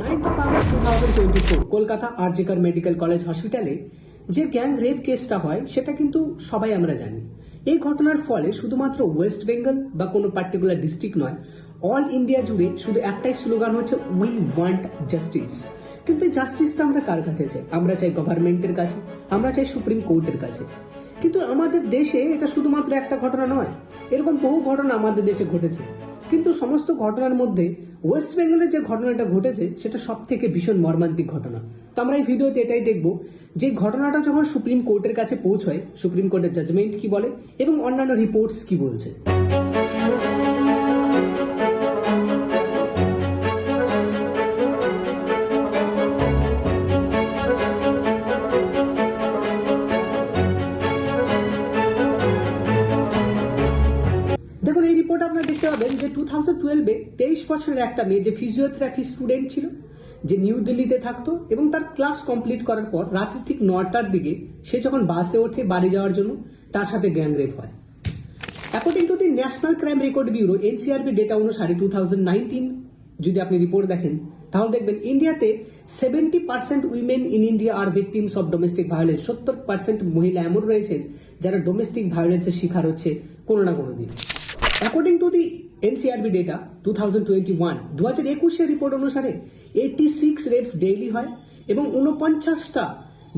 9th of August 2024 Kolkata RG Kar medical college হসপিটালে যে gang rape কেসটা হয় সেটা কিন্তু সবাই আমরা জানি। এই ঘটনার ফলে শুধুমাত্র ওয়েস্ট বেঙ্গল বা কোনো পার্টিকুলার ডিস্ট্রিক্ট নয়, অল ইন্ডিয়া জুড়ে শুধু একটাই স্লোগান হচ্ছে উই ওয়ান্ট জাস্টিস। কিন্তু এই জাস্টিসটা আমরা কার কাছে চাই? আমরা চাই গভর্নমেন্টের কাছে, আমরা চাই সুপ্রিম কোর্টের কাছে। কিন্তু আমাদের দেশে এটা শুধুমাত্র একটা ঘটনা নয়, এরকম বহু ঘটনা আমাদের দেশে ঘটেছে। কিন্তু সমস্ত ঘটনার মধ্যে ওয়েস্ট বেঙ্গলের যে ঘটনাটা ঘটেছে সেটা সব থেকে ভীষণ মর্মান্তিক ঘটনা। তো আমরা এই ভিডিওতে এটাই দেখব যে ঘটনাটা যখন সুপ্রিম কোর্টের কাছে পৌঁছয়, সুপ্রিম কোর্টের জাজমেন্ট কি বলে এবং অন্যান্য রিপোর্টস কি বলছে। দেখুন, এই রিপোর্ট আপনারা দেখতে পাবেন যে 2012-এ 23 বছরের একটা মেয়ে যে ফিজিওথেরাপি স্টুডেন্ট ছিল, যে নিউ দিল্লিতে থাকতো এবং তার ক্লাস কমপ্লিট করার পর রাত্রি ঠিক 9টার দিকে সে যখন বাসে ওঠে বাড়ি যাওয়ার জন্য, তার সাথে গ্যাং রেপ হয়। According to the national crime record bureau NCRB data অনুসারে 2019 যদি আপনি রিপোর্ট দেখেন তাহলে দেখবেন ইন্ডিয়াতে 70% women in India are victims of domestic violence. 70% মহিলা এমন রয়েছেন যারা ডোমেস্টিক ভায়োলেন্সের শিকার হচ্ছে কোনো না কোনো দিন। According to the NCRB data 2021 report অনুসারে 86 রেপস ডেইলি হয় এবং 49টা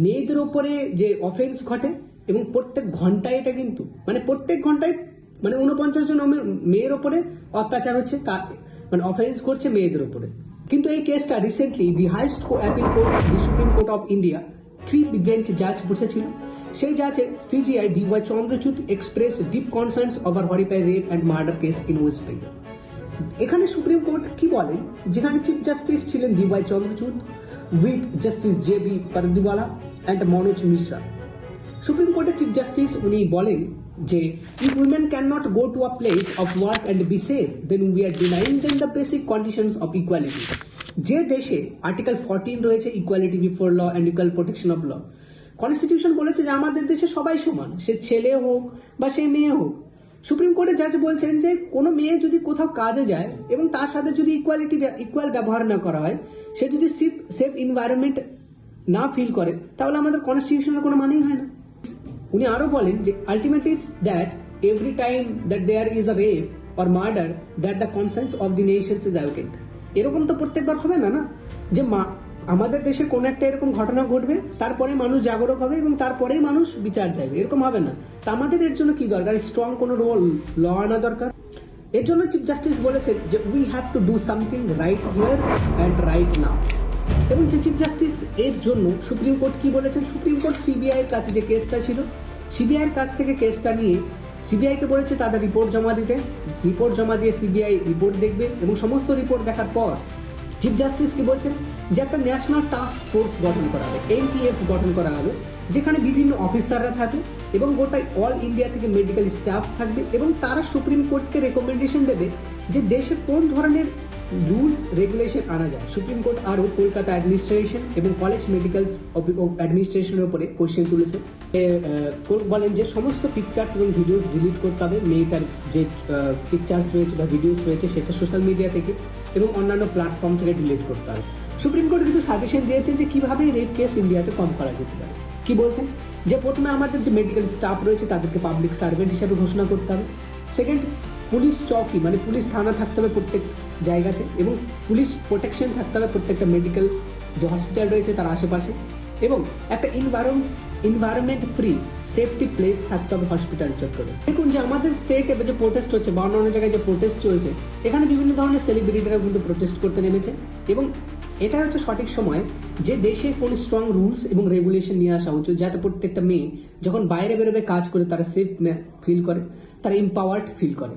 মেয়েদের ওপরে যে অফেন্স ঘটে এবং প্রত্যেক ঘন্টায় এটা কিন্তু প্রত্যেক ঘন্টায় 49 জন মেয়ের ওপরে অত্যাচার হচ্ছে, অফেন্স করছে মেয়েদের ওপরে। কিন্তু এই কেসটা recently the highest appeal court, the supreme court of India 3 bench জাজ বুঝেছিল। সেই জাজে CJI DY Chandrachud express deep concerns over হরিপাই rape and murder case in West Bengal. এখানে সুপ্রিম কোর্ট কি বলেন, যেখানে চিফ জাস্টিস ছিলেন DY Chandrachud with justice JB. Pardiwala and Manoj Mishra. Supreme court chief justice উনি বলেন যে if women can not go to a place of work and be safe then we are denying them the basic conditions of equality. যে দেশে article 14 রয়েছে, equality before law and equal protection of law, constitution বলেছে যে আমাদের দেশে সবাই সমান, সে ছেলে হোক বা সে মেয়ে হোক। সুপ্রিম কোর্টের জাজ বলছেন যে কোনো মেয়ে যদি কোথাও কাজে যায় এবং তার সাথে যদি ইকুয়াল ব্যবহার না করা হয়, সে যদি সেফ এনভায়রনমেন্ট না ফিল করে, তাহলে আমাদের কনস্টিটিউশনের কোনো মানেই হয় না। উনি আরো বলেন যে ultimately that every time that there is a rape or murder that the concerns of the nations is evoked. এরকম তো প্রত্যেকবার হবে না যে আমাদের দেশে কোনো একটা এরকম ঘটনা ঘটবে, তারপরে মানুষ জাগরুক হবে এবং তারপরেই মানুষ বিচার চাইবে, এরকম হবে না। তা আমাদের এর জন্য কি দরকার? স্ট্রং কোনো ল আনা দরকার। এর জন্য চিফ জাস্টিস বলেছেন যে we have to do something right here and right now. এবং যে চিফ জাস্টিস এর জন্য সুপ্রিম কোর্ট কি বলেছেন, সুপ্রিম কোর্ট সিবিআই এর কাছে যে কেসটা ছিল, সিবিআই এর কাছ থেকে কেসটা নিয়ে সিবিআই কে বলেছে তাদের রিপোর্ট জমা দিতে। রিপোর্ট জমা দিয়ে সিবিআই রিপোর্ট দেখবে এবং সমস্ত রিপোর্ট দেখার পর চিফ জাস্টিস কি বলছেন যে একটা ন্যাশনাল টাস্ক ফোর্স গঠন করা হবে, এনটিএফ গঠন করা হবে, যেখানে বিভিন্ন অফিসাররা থাকবে এবং গোটাই অল ইন্ডিয়া থেকে মেডিকেল স্টাফ থাকবে এবং তারা সুপ্রিম কোর্টকে রেকমেন্ডেশন দেবে যে দেশে কোন ধরনের রুলস রেগুলেশন আনা যায়। সুপ্রিম কোর্ট আরও কলকাতা অ্যাডমিনিস্ট্রেশন এবং কলেজ মেডিকেল অ্যাডমিনিস্ট্রেশনের উপরে কোশ্চেন তুলেছে। কোর্ট বলেন যে সমস্ত পিকচার্স এবং ভিডিওস ডিলিট করতে হবে। মেয়েটার যে পিকচার্স রয়েছে বা ভিডিওস রয়েছে সেটা সোশ্যাল মিডিয়া থেকে এবং অন্যান্য প্ল্যাটফর্ম থেকে ডিলিট করতে হবে। সুপ্রিম কোর্ট কিছু সাজেশন দিয়েছেন যে কিভাবে রেপ কেস ইন্ডিয়াতে কম করা যেতে পারে। কি বলছেন যে প্রথমে আমাদের যে মেডিকেল স্টাফ রয়েছে তাদেরকে পাবলিক সার্ভেন্ট হিসাবে ঘোষণা করতে হবে। সেকেন্ড, পুলিশ চৌকি পুলিশ থানা থাকতে হবে প্রত্যেক জায়গাতে এবং পুলিশ প্রোটেকশন থাকতে হবে প্রত্যেকটা মেডিকেল যে হসপিটাল রয়েছে তার আশেপাশে এবং একটা এনভায়রনমেন্ট ফ্রি সেফটি প্লেস থাকতে হবে হসপিটাল চত্বরে। দেখুন যে আমাদের স্টেটে যে প্রোটেস্ট হচ্ছে বা অন্য জায়গায় যে প্রোটেস্ট চলছে, এখানে বিভিন্ন ধরনের সেলিব্রিটিরা কিন্তু প্রোটেস্ট করতে নেমেছে এবং এটা হচ্ছে সঠিক সময় যে দেশে কোন স্ট্রং রুলস এবং রেগুলেশন নিয়ে আসা উচিত, যাতে প্রত্যেকটা মেয়ে যখন বাইরে বেরোবে কাজ করে তারা সেফ ফিল করে, তারা এম্পাওয়ার্ড ফিল করে।